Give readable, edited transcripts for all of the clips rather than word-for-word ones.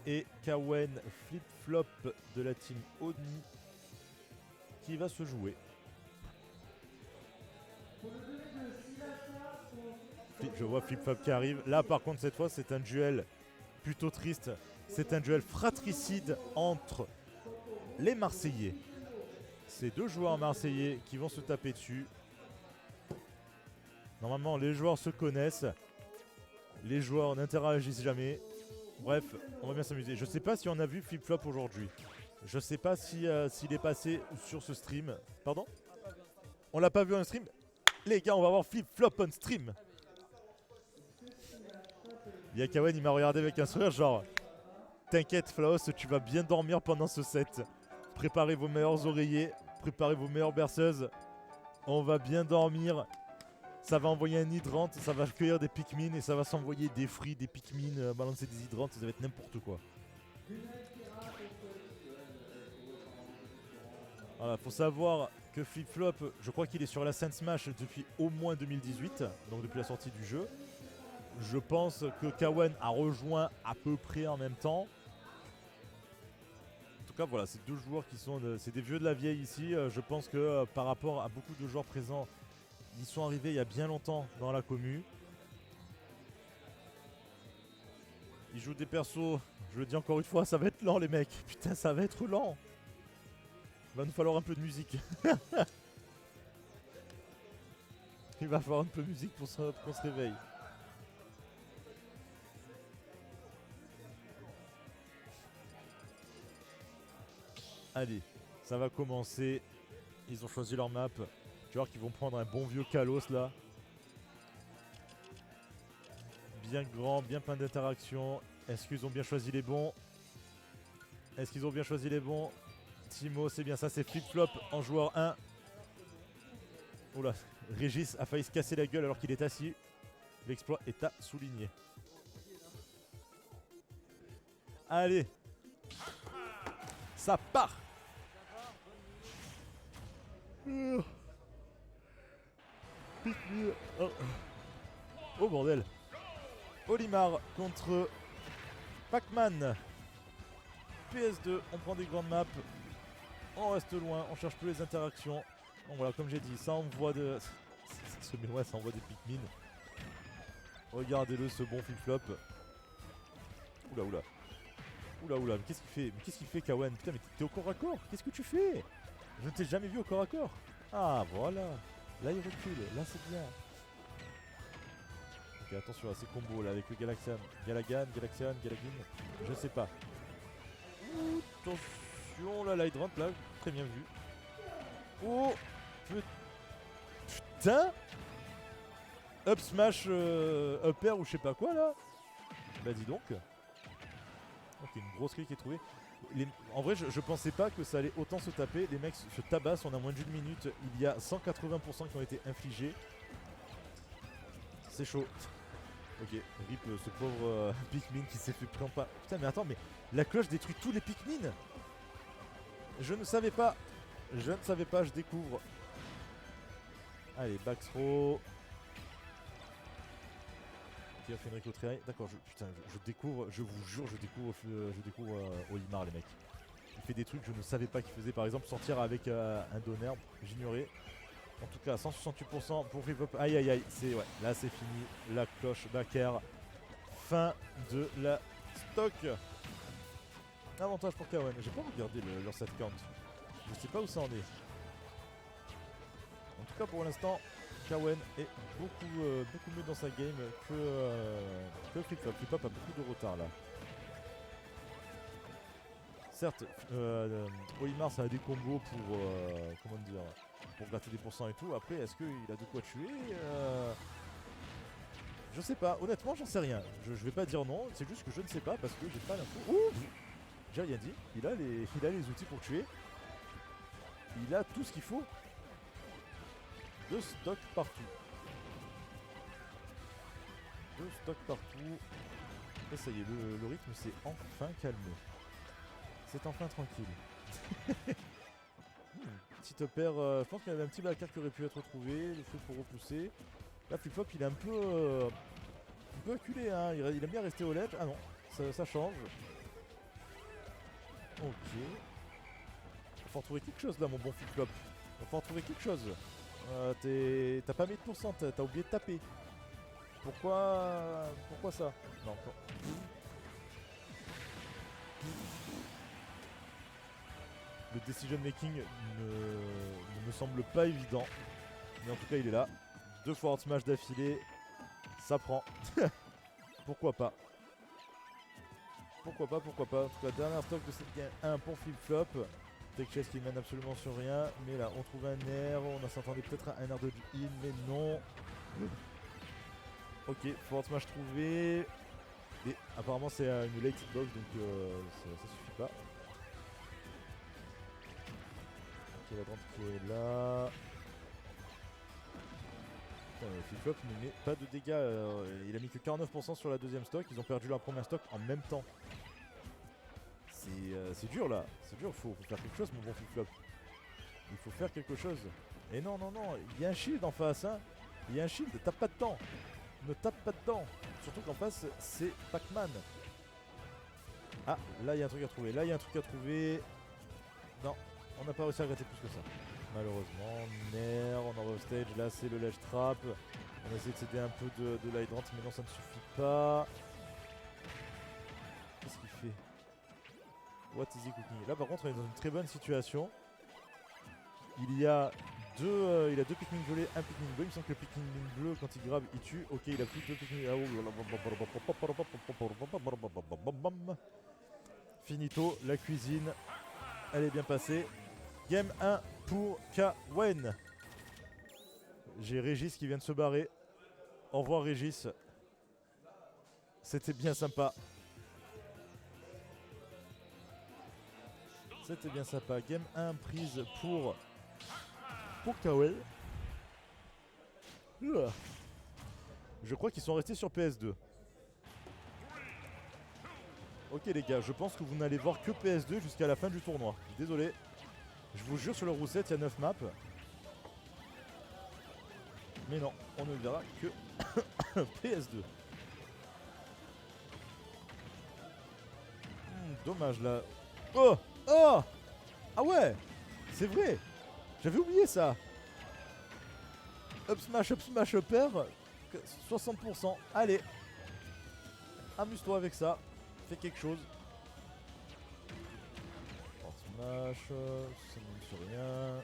et Kawen flip-flop de la team Oni qui va se jouer. Je vois flip-flop qui arrive. Là par contre cette fois c'est un duel plutôt triste. C'est un duel fratricide entre les Marseillais. Ces deux joueurs marseillais qui vont se taper dessus. Normalement les joueurs se connaissent. Les joueurs n'interagissent jamais. Bref, on va bien s'amuser. Je sais pas si on a vu flip-flop aujourd'hui. Je sais pas si, s'il est passé sur ce stream. Pardon? On l'a pas vu en stream? Les gars, on va voir flip-flop on stream. Yakawen, il m'a regardé avec un sourire genre... T'inquiète Flaos, tu vas bien dormir pendant ce set. Préparez vos meilleurs oreillers. Préparez vos meilleures berceuses. On va bien dormir. Ça va envoyer un hydrant, ça va cueillir des Pikmin et ça va s'envoyer des fruits, des Pikmin, balancer des hydrantes, ça va être n'importe quoi. Voilà, faut savoir que Flip-Flop, je crois qu'il est sur la scène Smash depuis au moins 2018, donc depuis la sortie du jeu. Je pense que Kawen a rejoint à peu près en même temps. En tout cas, voilà, c'est deux joueurs qui sont, c'est des vieux de la vieille ici. Je pense que par rapport à beaucoup de joueurs présents, ils sont arrivés il y a bien longtemps dans la commu. Ils jouent des persos, je le dis encore une fois, ça va être lent les mecs. Putain, ça va être lent. Il va nous falloir un peu de musique. Il va falloir un peu de musique pour qu'on se réveille. Allez, ça va commencer. Ils ont choisi leur map. Tu vois qu'ils vont prendre un bon vieux Kalos là. Bien grand, bien plein d'interactions. Est-ce qu'ils ont bien choisi les bons? Est-ce qu'ils ont bien choisi les bons? Timo, c'est bien ça, c'est flip-flop en joueur 1. Oula, Régis a failli se casser la gueule alors qu'il est assis. L'exploit est à souligner. Allez. Ça part. Oh bordel. Olimar contre Pac-Man. PS2, on prend des grandes maps. On reste loin, on cherche plus les interactions. Donc voilà, comme j'ai dit, ça envoie de... ça envoie des Pikmin. Regardez-le, ce bon flip-flop. Oula oula. Oula oula, mais qu'est-ce qu'il fait? Mais qu'est-ce qu'il fait Kawen? Putain, mais t'es au corps à corps? Qu'est-ce que tu fais? Je ne t'ai jamais vu au corps à corps. Ah voilà. Là il recule, là c'est bien. Ok, attention à ces combos là avec le Galaxian. Galagan, Galaxian, Galagin. Je sais pas. Attention là, l'hydrant là, très bien vu. Oh putain. Up smash up air ou je sais pas quoi là. Bah dis donc. Ok, une grosse clé qui est trouvée. En vrai, je pensais pas que ça allait autant se taper. Les mecs se tabassent, on a moins d'une minute. Il y a 180% qui ont été infligés. C'est chaud. Ok, rip ce pauvre Pikmin qui s'est fait prendre pas. Putain, mais attends, mais la cloche détruit tous les Pikmin. Je ne savais pas. Je ne savais pas, je découvre. Allez, back throw. Ok, on fait une réco-try. D'accord, putain, je découvre, je vous jure, je découvre Olimar, les mecs. Il fait des trucs que je ne savais pas qu'il faisait. Par exemple, sortir avec un donner, j'ignorais. En tout cas, 168% pour flip-flop. Aïe aïe aïe, ouais, là c'est fini. La cloche back air. Fin de la stock. Avantage pour Kawen. J'ai pas regardé leur set count. Je sais pas où ça en est. En tout cas, pour l'instant, Kawen est beaucoup mieux dans sa game que Flip-Flop. Flip-Flop a beaucoup de retard là. Certes, Olimar ça a des combos pour comment dire, pour gratter des pourcents et tout. Après, est-ce qu'il a de quoi tuer Je sais pas. Honnêtement, j'en sais rien. Je vais pas dire non. C'est juste que je ne sais pas parce que j'ai pas l'info. Ouh, j'ai rien dit. Il a les outils pour tuer. Il a tout ce qu'il faut. De stock partout. De stock partout. Et ça y est, le rythme s'est enfin calmé. C'est enfin tranquille. Petit opère, je pense qu'il y avait un petit backer qui aurait pu être retrouvé, le truc pour repousser. Là, Flip-Flop, il est un peu acculé, hein. Il aime bien rester au ledge. Ah non, ça change. Ok. Va falloir trouver quelque chose là, mon bon flip-flop. Va falloir trouver quelque chose. T'as pas mis de pourcent, t'as oublié de taper. Pourquoi ça? Non, encore. Le decision making ne me semble pas évident. Mais en tout cas, il est là. 2 forward smash d'affilée. Ça prend. Pourquoi pas? Pourquoi pas? En tout cas, dernier stock de cette game 1 pour flip-flop. Tech Chess qui mène absolument sur rien. Mais là, on trouve un air. On s'attendait peut-être à un air de heal, mais non. Ok, forward smash trouvé. Et apparemment, c'est une late hitbox, donc ça suffit pas. Ok, la droite qui est là. Flip-flop ne met pas de dégâts. Il a mis que 49% sur la deuxième stock. Ils ont perdu leur premier stock en même temps. C'est dur là. C'est dur. Faut faire quelque chose, mon bon flip-flop. Il faut faire quelque chose. Et non, non, non. Il y a un shield en face. Hein. Il y a un shield. Tape pas dedans. Ne tape pas dedans. Surtout qu'en face, c'est Pac-Man. Ah, là, il y a un truc à trouver. Là, il y a un truc à trouver. Non, on n'a pas réussi à gratter plus que ça. Malheureusement, Nair, on envoie au stage, là c'est le ledge trap. On a essayé de céder un peu de l'hydrant, mais non ça ne suffit pas. Qu'est-ce qu'il fait? What is he cooking? Là par contre on est dans une très bonne situation. Il a deux Pikmin violets, un Pikmin bleu. Il me semble que le Pikmin bleu quand il grab il tue. Ok, il a plus de Pikmin. Finito, la cuisine, elle est bien passée. Game 1 pour Kawen. J'ai Régis qui vient de se barrer. Au revoir Régis. C'était bien sympa. C'était bien sympa. Game 1 prise pour Kawen. Je crois qu'ils sont restés sur PS2. Ok les gars, je pense que vous n'allez voir que PS2 jusqu'à la fin du tournoi. Désolé. Je vous jure sur le roussette, il y a 9 maps. Mais non, on ne verra que PS2. Dommage là. Oh! Oh! Ah ouais! C'est vrai! J'avais oublié ça! Up smash, up air. 60%. Allez! Amuse-toi avec ça. Fais quelque chose. Smash, ça ne me sur rien.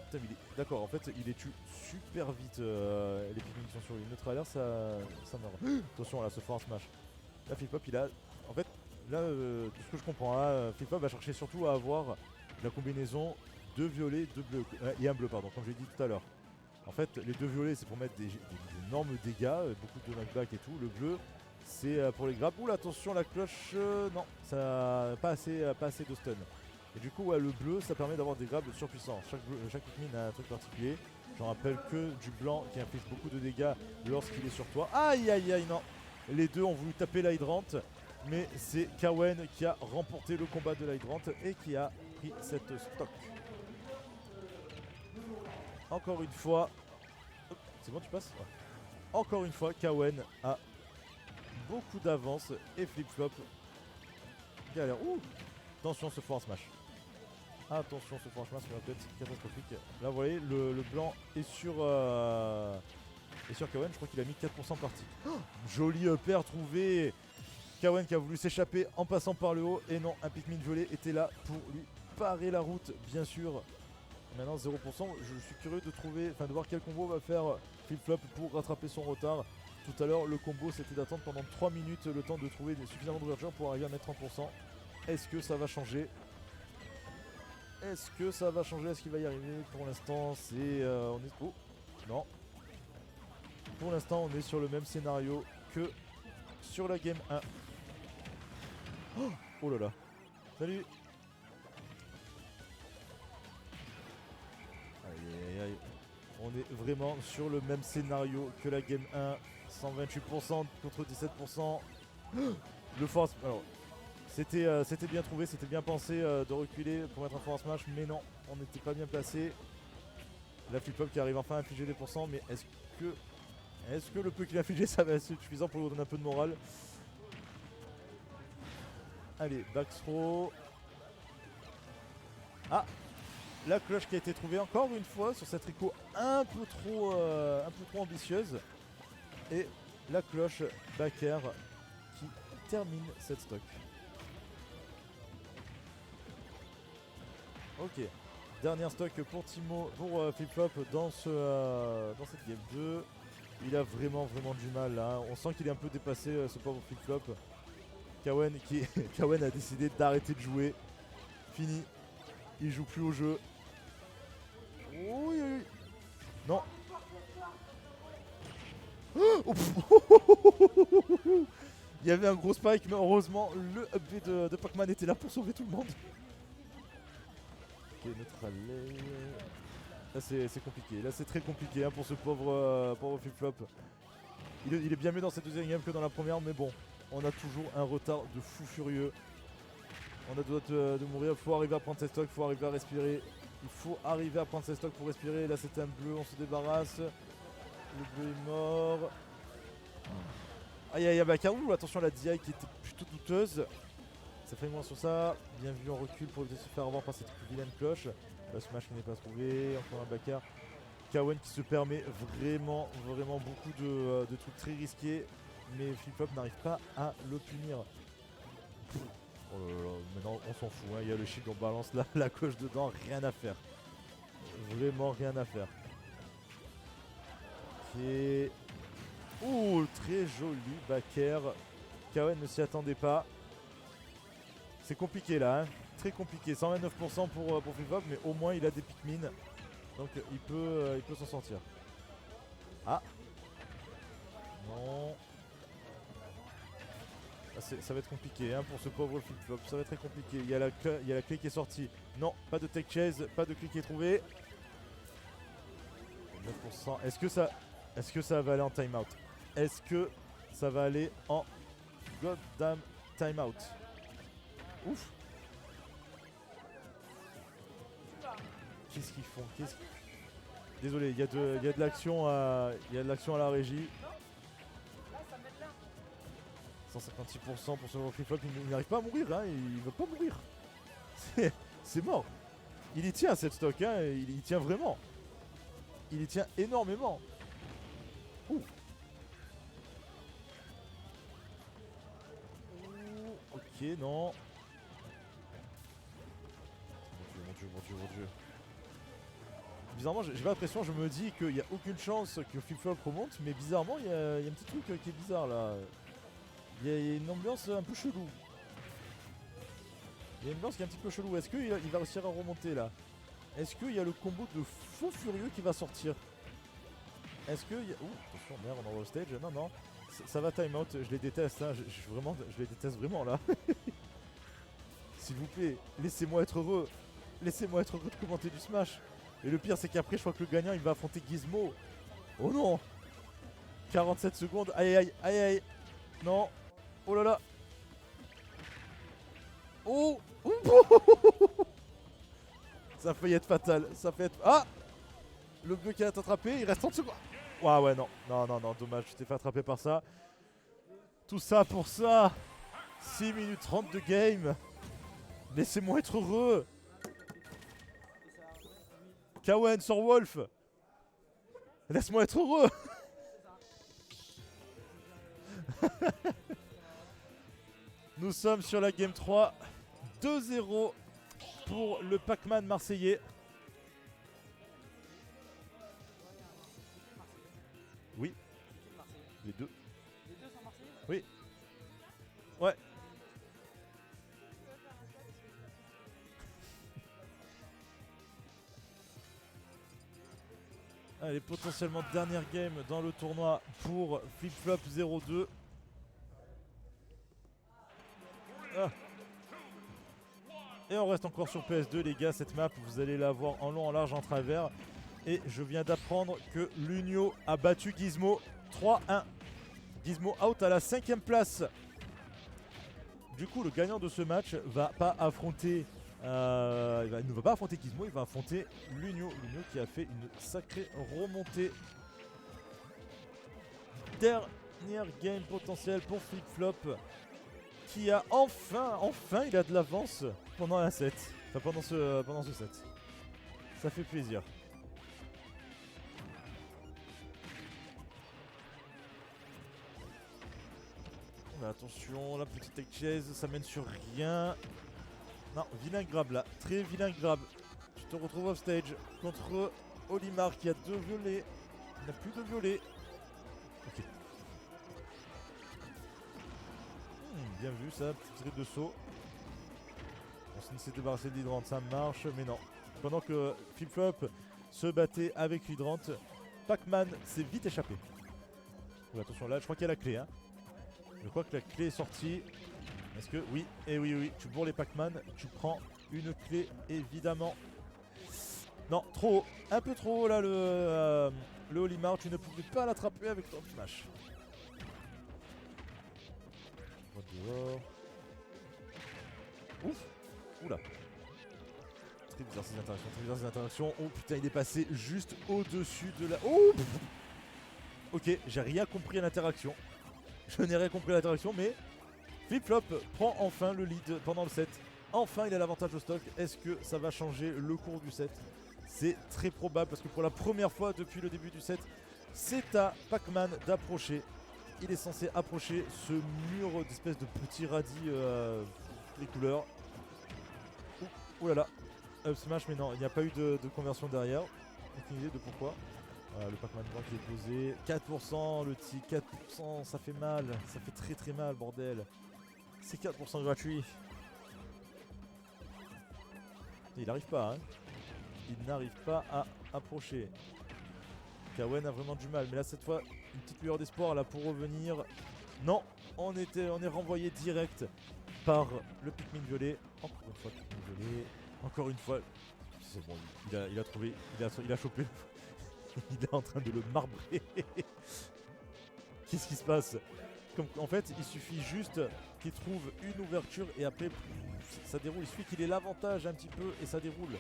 Putain, d'accord, en fait, il les tue super vite. Les Pikmin qui sont sur lui. Neutralaire, ça meurt. Attention, là, ce fort smash. Là, Flip-Flop, il a. En fait, là, tout ce que je comprends, là, Flip-Flop va chercher surtout à avoir la combinaison de violet, de bleu. Et un bleu, pardon, comme j'ai dit tout à l'heure. En fait, les deux violets, c'est pour mettre des énormes dégâts, beaucoup de knockback et tout. Le bleu, c'est pour les grabs. Oula, attention, la cloche, non, ça pas assez de stun. Et du coup, ouais, le bleu, ça permet d'avoir des grabs surpuissants. Chaque Pikmin a un truc particulier. J'en rappelle que du blanc qui inflige beaucoup de dégâts lorsqu'il est sur toi. Aïe, aïe, aïe, non. Les deux ont voulu taper l'hydrant, mais c'est Kawen qui a remporté le combat de l'hydrant et qui a pris cette stock. Encore une fois. C'est bon, tu passes? Ouais. Encore une fois, Kawen a beaucoup d'avance et Flip-Flop galère. Ouh! Attention, ce forward smash. Attention, ce forward smash va être catastrophique. Là, vous voyez, le blanc est sur Kawen. Je crois qu'il a mis 4% parti. Oh, joli upper trouvé. Kawen qui a voulu s'échapper en passant par le haut. Et non, un Pikmin violet était là pour lui parer la route, bien sûr. Maintenant 0%, je suis curieux de voir quel combo va faire Flip-Flop pour rattraper son retard. Tout à l'heure, le combo c'était d'attendre pendant 3 minutes le temps de trouver suffisamment d'ouverture pour arriver à mettre 30%. Est-ce que ça va changer? Est-ce qu'il va y arriver? Pour l'instant, c'est... on est... Oh, non. Pour l'instant, on est sur le même scénario que sur la game 1. Oh là là. Salut. Aïe aïe aïe. On est vraiment sur le même scénario que la game 1. 128% contre 17%. Le force. Alors, c'était bien trouvé, c'était bien pensé de reculer pour mettre un force smash, mais non, on n'était pas bien placé. La Flip-Flop qui arrive enfin à infliger des pourcents, mais est-ce que Est-ce que le peu qu'il a infligé ça va être suffisant pour lui donner un peu de morale? Allez, back throw. Ah, la cloche qui a été trouvée encore une fois sur cette Rico un peu trop ambitieuse. Et la cloche back air qui termine cette stock. Ok, dernière stock pour Timo, pour Flip-Flop dans cette game 2. Il a vraiment du mal là. On sent qu'il est un peu dépassé ce pauvre Flip-Flop. Kawen Kawen a décidé d'arrêter de jouer. Fini. Il joue plus au jeu. Oui, oui. Non. Oh, il y avait un gros spike, mais heureusement le up de Pac-Man était là pour sauver tout le monde. Ok, notre allée. Là c'est compliqué, là c'est très compliqué hein, pour ce pauvre Flip-Flop. Il est bien mieux dans cette deuxième game que dans la première, mais bon, on a toujours un retard de fou furieux. On a droit de mourir, il faut arriver à prendre ses stocks, il faut arriver à respirer. Il faut arriver à prendre ses stocks pour respirer. Là c'est un bleu, on se débarrasse. Le bleu est mort. Aïe aïe aïe, Bakarou, attention à la DI qui était plutôt douteuse. Ça fait moins sur ça. Bien vu en recul pour éviter de se faire avoir par cette vilaine cloche. Le smash qui n'est pas trouvé. Encore un Bakar. Kawen qui se permet vraiment beaucoup de trucs très risqués. Mais Flip-Flop n'arrive pas à le punir. Oh là là, maintenant on s'en fout. Hein. Il y a le shield, on balance la cloche dedans. Rien à faire. Vraiment rien à faire. Ok. Ouh, très joli backer. Kawen ne s'y attendait pas. C'est compliqué là, hein. Très compliqué. 129% pour Flip-Flop, mais au moins il a des Pikmin. Donc il peut s'en sortir. Ah. Non. Ah, ça va être compliqué hein, pour ce pauvre Flip-Flop. Ça va être très compliqué. Il y a la clé qui est sortie. Non, pas de tech chase, pas de clé qui est trouvée. 9%. Est-ce que ça va aller en timeout? Est-ce que ça va aller en goddamn timeout? Ouf. Qu'est-ce qu'ils font? Désolé, il y a de l'action à la régie. 156% pour ce Flip-Flop, il n'arrive pas à mourir, hein, il veut pas mourir. C'est mort. Il y tient cette stock, hein, il y tient vraiment. Il y tient énormément. Ouh. Ok, non. Mon dieu. Bizarrement, j'ai pas l'impression, je me dis qu'il n'y a aucune chance que Flip-Flop remonte, mais bizarrement, il y a un petit truc qui est bizarre là. Il y a une ambiance un peu chelou. Il y a une ambiance qui est un petit peu chelou. Est-ce qu'il va réussir à remonter là? Est-ce qu'il y a le combo de faux furieux qui va sortir? Est-ce qu'il y a... Ouh, attention, merde, on envoie au stage. Non. Ça va time out, je les déteste, hein. Je les déteste vraiment là. S'il vous plaît, laissez-moi être heureux. Laissez-moi être heureux de commenter du Smash. Et le pire, c'est qu'après, je crois que le gagnant, il va affronter Gizmo. Oh non. 47 secondes. Aïe. Non. Oh là là. Oh. Ça a failli être fatal. Ah. Le bleu qui a attrapé, il reste 30 secondes. Ouais, non, dommage, je t'ai fait attraper par ça. Tout ça pour ça. 6 minutes 30 de game. Laissez-moi être heureux. Kawen sur Wolf. Laisse-moi être heureux. Nous sommes sur la game 3. 2-0 pour le Pac-Man marseillais. Oui. Les deux. Les deux sont marseillais? Oui. Ouais. Allez, potentiellement dernière game dans le tournoi pour Flip-Flop 02. Ah. Et on reste encore sur PS2 les gars, cette map vous allez la voir en long, en large, en travers. Et je viens d'apprendre que l'Unio a battu Gizmo 3-1. Gizmo out à la 5ème place. Du coup le gagnant de ce match va pas affronter il ne va pas affronter Gizmo, il va affronter l'Unio. L'Unio qui a fait une sacrée remontée. dernière game potentielle pour Flip-Flop qui a enfin il a de l'avance pendant un set. Enfin pendant ce set. Ça fait plaisir. Mais attention, la petite tech chase, ça mène sur rien. Non, vilain grab là, très vilain grab. Tu te retrouves off stage contre Olimar qui a 2 violets. Il n'a plus de violets. Ok. Bien vu ça, petite série de saut. On s'est débarrassé de l'hydrant, ça marche, mais non. Pendant que Flip-Flop se battait avec l'hydrant, Pac-Man s'est vite échappé. Oh, attention là, je crois qu'il y a la clé. Hein. Je crois que la clé est sortie. Est-ce que... Oui, et oui, tu bourres les Pac-Man, tu prends une clé évidemment. Non, trop haut, un peu trop haut là le Olimar, tu ne pouvais pas l'attraper avec ton smash. Dehors. Ouf. Oula. Très bizarre ces interactions, Oh putain, il est passé juste au-dessus de la... Oh. Ok, j'ai rien compris à l'interaction. Je n'ai rien compris à l'interaction, mais Flip-Flop prend enfin le lead pendant le set. Enfin, il a l'avantage au stock. Est-ce que ça va changer le cours du set? C'est très probable parce que pour la première fois depuis le début du set, c'est à Pac-Man d'approcher. Il est censé approcher ce mur d'espèce de petits radis les couleurs. Ouh là là, up smash, mais non, il n'y a pas eu de conversion derrière. Aucune idée de pourquoi. Le Pac-Man blanc qui est posé. 4%, le tic, 4%, ça fait mal. Ça fait très très mal, bordel. C'est 4% gratuit. Il n'arrive pas, hein. Il n'arrive pas à approcher. Kawen a vraiment du mal, mais là cette fois, une petite lueur d'espoir là pour revenir. Non, on est renvoyé direct par le Pikmin violet. Encore une fois, Pikmin violet. Encore une fois. C'est bon, il a trouvé, il a chopé. Il est en train de le marbrer. Qu'est-ce qui se passe? En fait, il suffit juste qu'il trouve une ouverture et après ça déroule. Il suffit qu'il ait l'avantage un petit peu et ça déroule.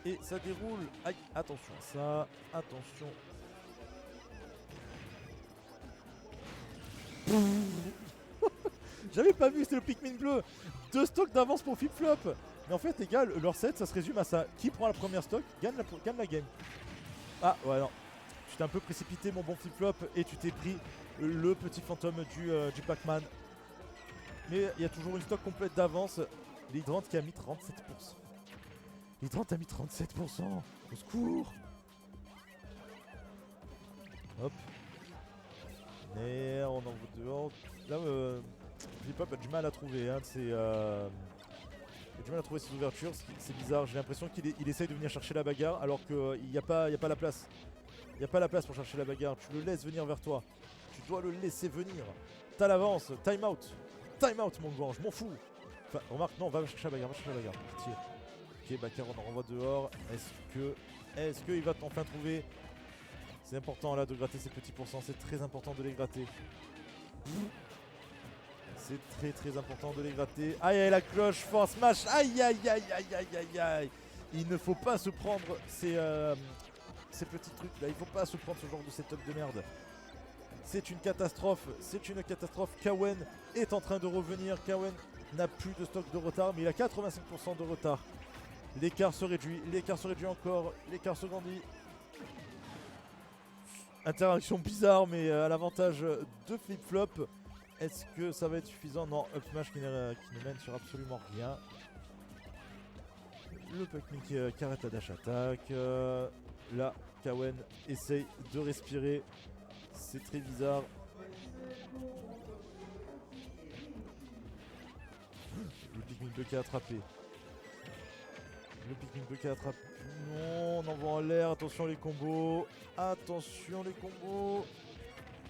Et ça déroule. Aïe, attention à ça. Attention. J'avais pas vu, c'était le Pikmin bleu. 2 stocks d'avance pour Flip-Flop. Mais en fait, les gars, leur set, ça se résume à ça. Qui prend la première stock, gagne la game. Ah, ouais, non. Tu t'es un peu précipité, mon bon Flip-Flop, et tu t'es pris le petit fantôme du Pac-Man. Mais il y a toujours une stock complète d'avance. L'hydrant qui a mis 37%. L'hydrant a mis 37%. Au secours. Hop. Et on envoie dehors. Là, Flip-Flop a du mal à trouver. Hein, il a du mal à trouver ses ouvertures. C'est bizarre. J'ai l'impression qu'il essaye de venir chercher la bagarre alors qu'il n'y a pas la place. Il n'y a pas la place pour chercher la bagarre. Tu le laisses venir vers toi. Tu dois le laisser venir. T'as l'avance. Time out. Time out, mon grand. Je m'en fous. Enfin, remarque, non, va chercher la bagarre. Va chercher la bagarre. Pitié. Ok, Bakar, on en renvoie dehors. Est-ce qu'il va enfin trouver? C'est important là de gratter ces petits pourcents. C'est très important de les gratter. C'est très très important de les gratter. Aïe aïe, la cloche force smash. Aïe aïe aïe aïe aïe aïe aïe. Il ne faut pas se prendre ces petits trucs là. Il ne faut pas se prendre ce genre de setup de merde. C'est une catastrophe. C'est une catastrophe. Kawen est en train de revenir. Kawen n'a plus de stock de retard, mais il a 85% de retard. L'écart se réduit. L'écart se réduit encore. L'écart se grandit. Interaction bizarre, mais à l'avantage de Flip-Flop. Est-ce que ça va être suffisant? Non, up smash qui ne mène sur absolument rien. Le Pac-Man qui arrête la dash attack. Là, Kawen essaye de respirer. C'est très bizarre. Le Pikmin 2 qui a attrapé. Le Pikmin 2 qui a attrapé. Non, on envoie en l'air. Attention les combos. Attention les combos.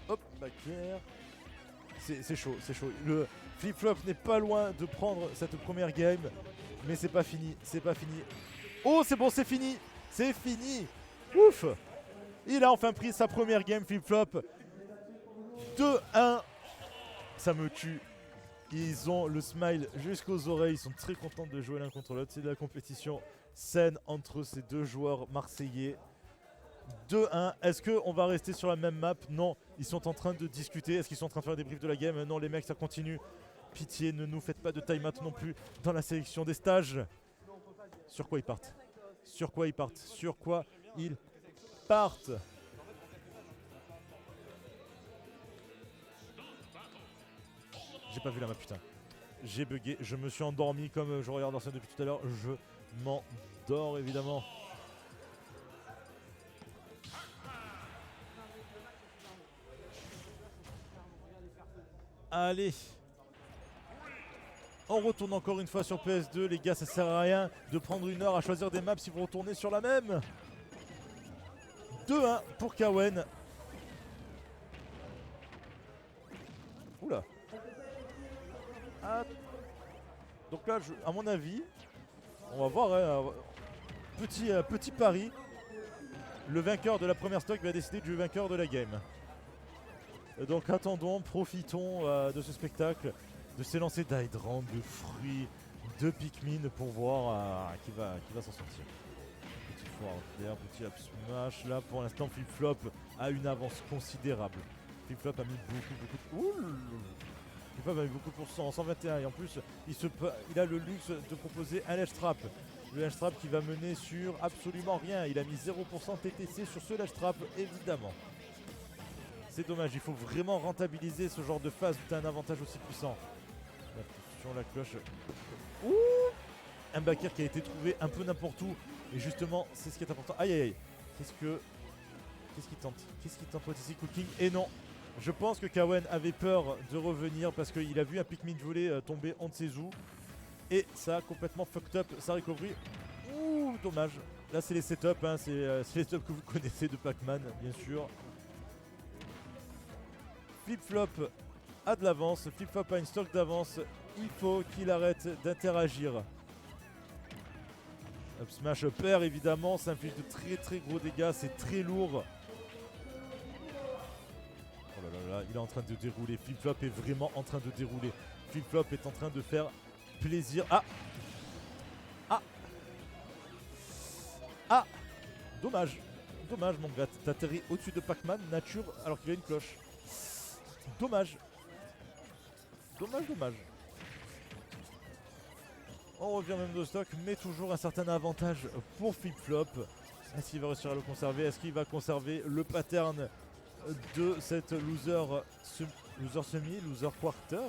Hop, back air. C'est chaud, c'est chaud. Le Flip-Flop n'est pas loin de prendre cette première game. Mais c'est pas fini, c'est pas fini. Oh, c'est bon, c'est fini. C'est fini. Ouf. Il a enfin pris sa première game, Flip-Flop. 2-1. Ça me tue. Ils ont le smile jusqu'aux oreilles. Ils sont très contents de jouer l'un contre l'autre. C'est de la compétition saine entre ces deux joueurs marseillais. 2-1. Est-ce qu'on va rester sur la même map? Non. Ils sont en train de discuter. Est-ce qu'ils sont en train de faire des briefs de la game? Non, les mecs, ça continue. Pitié, ne nous faites pas de time-out non plus dans la sélection des stages. Sur quoi ils partent? Sur quoi ils partent? Sur quoi ils partent? J'ai pas vu la map, putain. J'ai bugué, je me suis endormi comme je regarde Arsène depuis tout à l'heure. Je m'endors évidemment. Allez. On retourne encore une fois sur PS2. Les gars, ça sert à rien de prendre une heure à choisir des maps si vous retournez sur la même. 2-1 pour Kawen. Oula. Ah. Donc là, à mon avis, on va voir, hein, petit pari. Le vainqueur de la première stock va décider du vainqueur de la game. Donc attendons, profitons de ce spectacle, de ces lancers d'hydrant, de fruits, de Pikmin pour voir qui va s'en sortir. Petit foire clair, petit up smash. Là pour l'instant Flip-Flop a une avance considérable. Flip-Flop a mis beaucoup de... Ouh, Flip-Flop a mis beaucoup de pourcents, 121 et en plus il a le luxe de proposer un ledge trap. Le ledge trap qui va mener sur absolument rien. Il a mis 0% TTC sur ce ledge trap évidemment. C'est dommage, il faut vraiment rentabiliser ce genre de phase où tu as un avantage aussi puissant. Sur la cloche. Ouh, un backer qui a été trouvé un peu n'importe où. Et justement, c'est ce qui est important. Aïe aïe aïe. Qu'est-ce qu'il tente? Qu'est-ce qu'il tente ici, Cooking? Et non. Je pense que Kawen avait peur de revenir parce qu'il a vu un Pikmin voler tomber on ne sait où. Et ça a complètement fucked up sa recovery. Ouh, dommage. Là, c'est les setups. Hein. C'est les setups que vous connaissez de Pac-Man, bien sûr. Flip-Flop a de l'avance, Flip-Flop a une stock d'avance, il faut qu'il arrête d'interagir. Up smash perd évidemment, ça inflige de très gros dégâts, c'est très lourd. Oh là là là, il est en train de dérouler, Flip-Flop est vraiment en train de dérouler. Flip-Flop est en train de faire plaisir. Ah! Ah! Ah! Dommage, dommage mon gars, t'atterris au-dessus de Pac-Man, nature, alors qu'il a une cloche. Dommage. Dommage. On revient même de stock, mais toujours un certain avantage pour Flip-Flop. Est-ce qu'il va réussir à le conserver? Est-ce qu'il va conserver le pattern de cette loser quarter?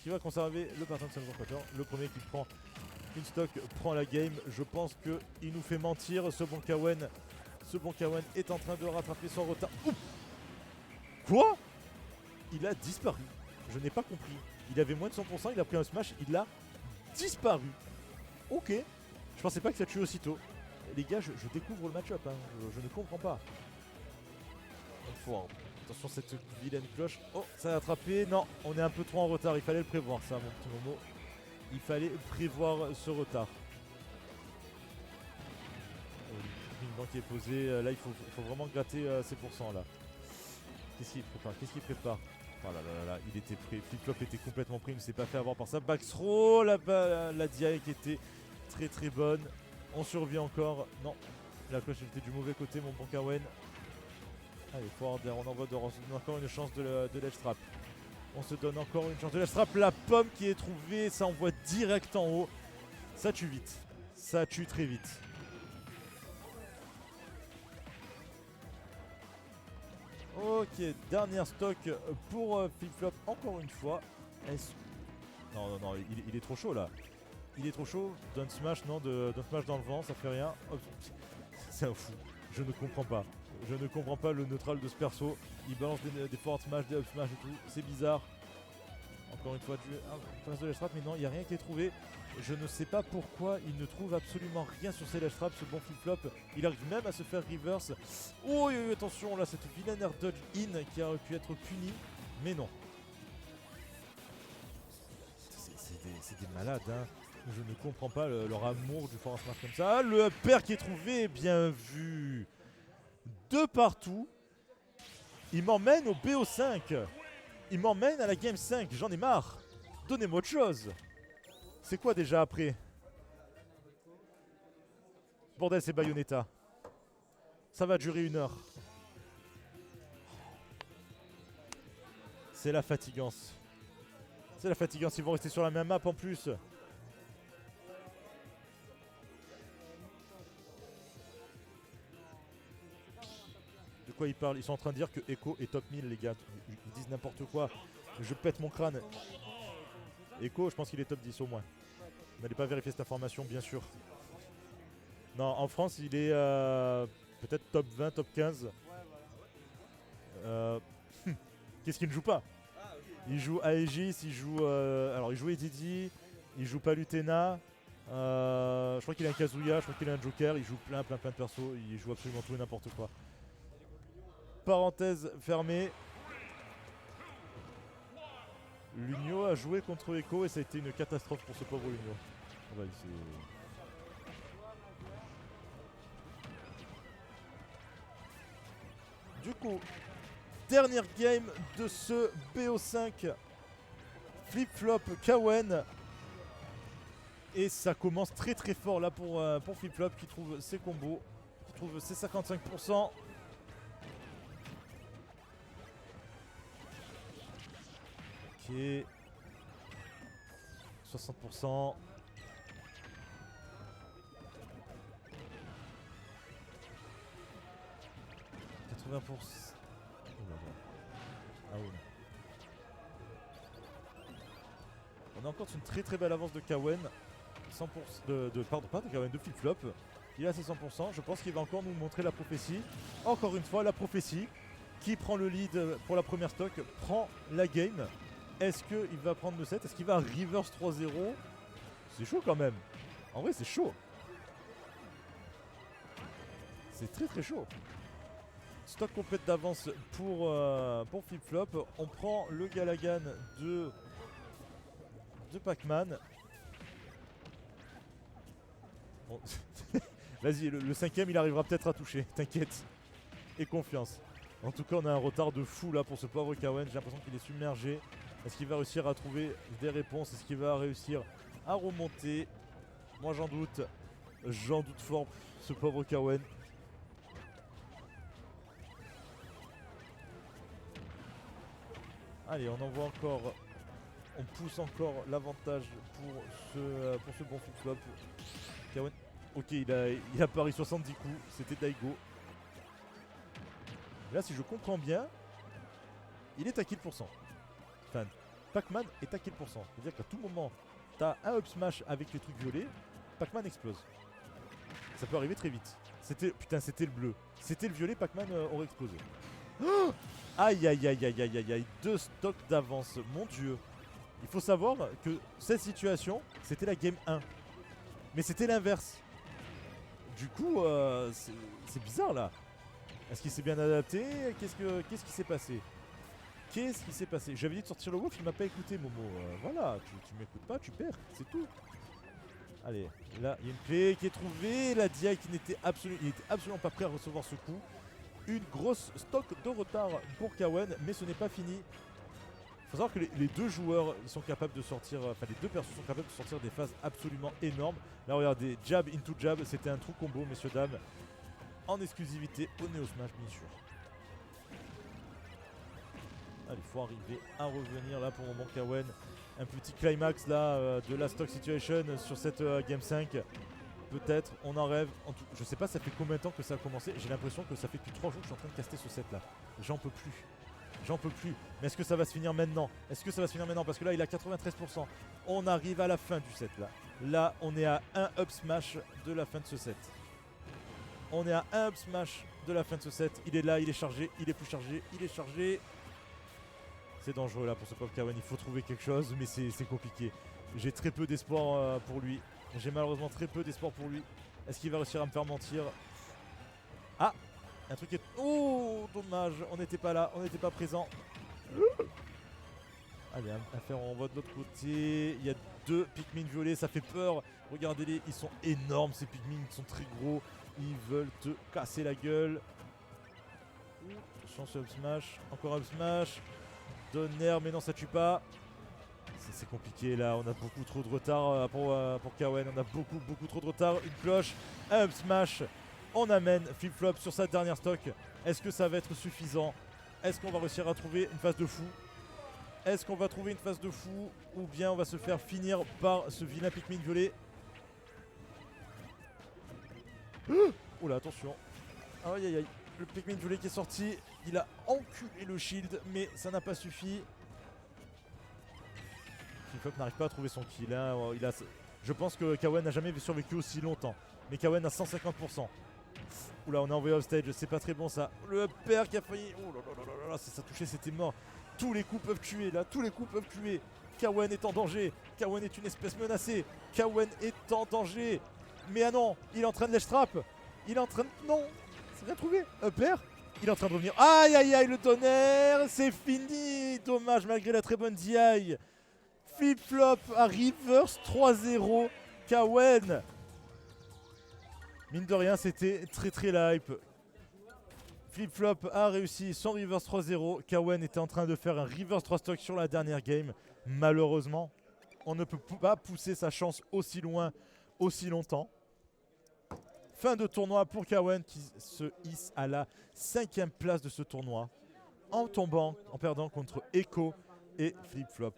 Qui va conserver le pattern de cette loser quarter? Le premier qui prend une stock prend la game. Je pense qu'il nous fait mentir. Ce bon Kawen est en train de rattraper son retard. Ouh, quoi? Il a disparu. Je n'ai pas compris. Il avait moins de 100%, il a pris un smash, il a disparu. Ok. Je pensais pas que ça tuait aussitôt. Les gars, je découvre le match-up. Hein. Je ne comprends pas. Attention cette vilaine cloche. Oh, ça a attrapé. Non, on est un peu trop en retard. Il fallait le prévoir, ça, mon petit Momo. Il fallait prévoir ce retard. Une banque qui est posée. Là, il faut vraiment gratter ces pourcents là. Qu'est-ce qu'il prépare? Oh là là là, il était prêt. Flip-Flop était complètement pris, il ne s'est pas fait avoir par ça. Backthrow, la DI qui était très bonne. On survit encore. Non, la cloche était du mauvais côté, mon bon Kawen. Allez, forward, on envoie encore une chance de ledge trap. On se donne encore une chance de ledge trap. La pomme qui est trouvée, ça envoie direct en haut. Ça tue vite. Ça tue très vite. Ok, dernière stock pour Flip-Flop encore une fois. Non, il est trop chaud là. Il est trop chaud. Down smash, non, down smash dans le vent, ça fait rien. C'est un fou. Je ne comprends pas. Je ne comprends pas le neutral de ce perso. Il balance des forward smash, des up smash et tout. C'est bizarre. Encore une fois, face de ledge trap, mais non, il n'y a rien qui est trouvé. Je ne sais pas pourquoi il ne trouve absolument rien sur ses ledge traps, ce bon Flip-Flop. Il arrive même à se faire reverse. Oh, attention, là, cette vilaine air dodge in qui aurait pu être punie, mais non. C'est des malades, hein. Je ne comprends pas leur amour du forward smash comme ça. Le upper qui est trouvé, bien vu. De partout. Il m'emmène au BO5. Il m'emmène à la Game 5. J'en ai marre. Donnez-moi autre chose. C'est quoi déjà après? Bordel, c'est Bayonetta. Ça va durer 1 heure. C'est la fatigance. C'est la fatigance, ils vont rester sur la même map en plus. De quoi ils parlent? Ils sont en train de dire que Echo est top 1000 les gars. Ils disent n'importe quoi. Je pète mon crâne. Echo, je pense qu'il est top 10 au moins. N'allez pas vérifier cette information, bien sûr. Non, en France, il est peut-être top 20, top 15. Qu'est-ce qu'il ne joue pas? Il joue Aegis, il joue... alors, il joue Edidi, il joue Palutena. Je crois qu'il a un Kazuya, je crois qu'il a un Joker. Il joue plein de persos. Il joue absolument tout et n'importe quoi. Parenthèse fermée. Lunio a joué contre Echo et ça a été une catastrophe pour ce pauvre Lunio. Oh bah, du coup, dernière game de ce BO5 Flip-Flop Kawen. Et ça commence très fort là pour Flip-Flop qui trouve ses combos, qui trouve ses 55%. Ok. 60%. Ah oui. On a encore une très belle avance de Kawen. 100% pardon, pas de Kawen, de Flip-Flop. Il a ses 100%. Je pense qu'il va encore nous montrer la prophétie. Encore une fois, la prophétie. Qui prend le lead pour la première stock prend la game. Est-ce qu'il va prendre le set? Est-ce qu'il va reverse 3-0? C'est chaud quand même. En vrai, c'est chaud. C'est très chaud. Stock complète d'avance pour Flip-Flop. On prend le Galagan de Pac-Man. Bon. Vas-y, le 5ème, il arrivera peut-être à toucher. T'inquiète. Et confiance. En tout cas, on a un retard de fou là pour ce pauvre Kawen. J'ai l'impression qu'il est submergé. Est-ce qu'il va réussir à trouver des réponses? Est-ce qu'il va réussir à remonter? Moi, j'en doute. J'en doute fort, ce pauvre Kawen. Allez, on envoie encore. On pousse encore l'avantage pour ce bon flip-flop. Kawen. Ok, il a pari 70 coups. C'était Daigo. Là, si je comprends bien, il est à kill %. Enfin, Pac-Man est à kill %. C'est-à-dire qu'à tout moment, t'as un up smash avec les trucs violets, Pac-Man explose. Ça peut arriver très vite. Putain, c'était le bleu. C'était le violet, Pac-Man aurait explosé. Oh, aïe aïe aïe aïe aïe aïe aïe. 2 stocks d'avance, mon dieu. Il faut savoir que cette situation, c'était la game 1. Mais c'était l'inverse. Du coup, c'est bizarre là. Est-ce qu'il s'est bien adapté? Qu'est-ce qui s'est passé? Qu'est-ce qui s'est passé? J'avais dit de sortir le wolf, il m'a pas écouté, Momo. Voilà, tu m'écoutes pas, tu perds, c'est tout. Allez, là, il y a une clé qui est trouvée. La DI qui n'était absolument pas prêt à recevoir ce coup. Une grosse stock de retard pour Kawen, mais ce n'est pas fini. Il faut savoir que les deux joueurs, ils sont capables de sortir, enfin les deux persos sont capables de sortir des phases absolument énormes. Là, regardez, jab into jab, c'était un true combo, messieurs, dames. En exclusivité au Neo Smash, bien sûr. Allez, il faut arriver à revenir là pour le moment Kawen. Un petit climax là de la stock situation sur cette Game 5. Peut-être, on en rêve. Je sais pas, ça fait combien de temps que ça a commencé. J'ai l'impression que ça fait depuis 3 jours que je suis en train de caster ce set là. J'en peux plus. J'en peux plus. Mais est-ce que ça va se finir maintenant? Est-ce que ça va se finir maintenant? Parce que là, il a 93%. On arrive à la fin du set là. Là, on est à un up smash de la fin de ce set. On est à un up smash de la fin de ce set. Il est là, il est chargé, il est plus chargé, il est chargé. C'est dangereux là pour ce pauvre Kawen. Il faut trouver quelque chose, mais c'est compliqué. J'ai très peu d'espoir pour lui. J'ai malheureusement très peu d'espoir pour lui. Est-ce qu'il va réussir à me faire mentir? Ah, un truc est... Oh, dommage. On n'était pas là, on n'était pas présent. Allez, un fer on envoie de l'autre côté. Il y a 2 Pikmin violets, ça fait peur. Regardez-les, ils sont énormes ces Pikmin, ils sont très gros. Ils veulent te casser la gueule. Attention, ce up smash. Encore up smash. Donner, mais non, ça tue pas. C'est compliqué là, on a beaucoup trop de retard pour Kawen. On a beaucoup trop de retard. Une cloche, un up smash. On amène Flip-Flop sur sa dernière stock. Est-ce que ça va être suffisant? Est-ce qu'on va réussir à trouver une phase de fou? Est-ce qu'on va trouver une phase de fou? Ou bien on va se faire finir par ce vilain Pikmin violet? Oula, attention. Aïe aïe aïe. Le Pikmin violet qui est sorti. Il a enculé le shield, mais ça n'a pas suffi. Flip-Flop n'arrive pas à trouver son kill. Hein. Je pense que Kawen n'a jamais survécu aussi longtemps. Mais Kawen a 150%. Oula, on est envoyé off stage, c'est pas très bon ça. Le père qui a failli. Oh là là là là, si ça touchait, c'était mort. Tous les coups peuvent tuer là, tous les coups peuvent tuer. Kawen est en danger. Kawen est une espèce menacée. Kawen est en danger. Mais ah non, il est en train de ledge trap. Il est en train de. Non, c'est rien trouvé. Père, il est en train de revenir. Aïe aïe aïe, le tonnerre, c'est fini. Dommage, malgré la très bonne DI. Flip-Flop à reverse 3-0. Kawen. Mine de rien, c'était très très hype. Flip-Flop a réussi son reverse 3-0. Kawen était en train de faire un reverse 3 stock sur la dernière game. Malheureusement, on ne peut pas pousser sa chance aussi loin, aussi longtemps. Fin de tournoi pour Kawen qui se hisse à la 5e place de ce tournoi. En tombant, en perdant contre Echo et Flip-Flop.